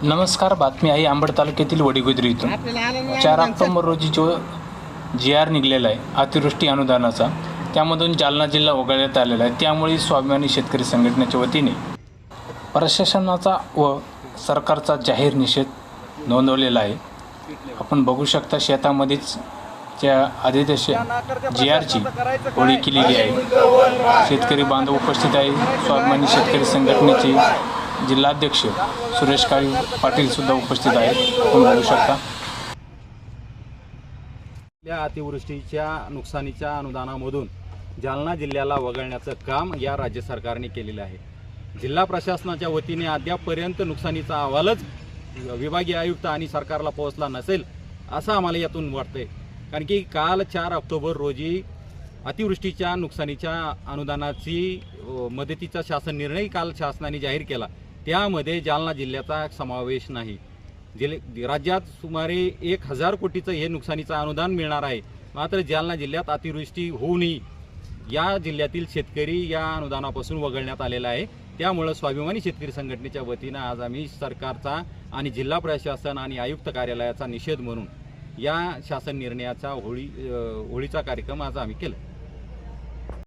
नमस्कार. बातमी आहे अंबड तालुक्यातील वडीगुद्री इथून 4 ऑक्टोबर रोजी जो GR निघलेला आहे अतिवृष्टी अनुदानाचा, त्यामधून जालना जिल्हा वगळण्यात आलेला आहे. त्यामुळे स्वाभिमानी शेतकरी संघटनेच्या वतीने प्रशासनाचा व सरकारचा जाहीर निषेध नोंदवलेला आहे. आपण बघू शकता शेतामध्येच त्या आदेश GRची होळी केलेली आहे. शेतकरी बांधव उपस्थित आहे. स्वाभिमानी शेतकरी संघटनेचे जिल्हाध्यक्ष सुरेश काळी पाटील सुद्धा उपस्थित आहेत. आपण बघू शकता. या अतिवृष्टीच्या नुकसानीच्या अनुदानामधून जालना जिल्ह्याला वगळण्याचं काम या राज्य सरकारने केलेलं आहे. जिल्हा प्रशासनाच्या वतीने अद्यापपर्यंत नुकसानीचा अहवालच विभागीय आयुक्त आणि सरकारला पोहोचला नसेल असं आम्हाला यातून वाटतंय. कारण की काल 4 ऑक्टोबर रोजी अतिवृष्टीच्या नुकसानीच्या अनुदानाची मदतीचा शासन निर्णय काल शासनाने जाहीर केला. त्यामध्ये जालना जिल्ह्याचा समावेश नाही. राज्यात सुमारे 1000 कोटीचं हे नुकसानीचं अनुदान मिळणार आहे. मात्र जालना जिल्ह्यात अतिवृष्टी होऊनही या जिल्ह्यातील शेतकरी या अनुदानापासून वगळण्यात आलेला आहे. त्यामुळे स्वाभिमानी शेतकरी संघटनेच्या वतीनं आज आम्ही सरकारचा आणि जिल्हा प्रशासन आणि आयुक्त कार्यालयाचा निषेध म्हणून या शासन निर्णयाचा होळीचा कार्यक्रम आज आम्ही केला.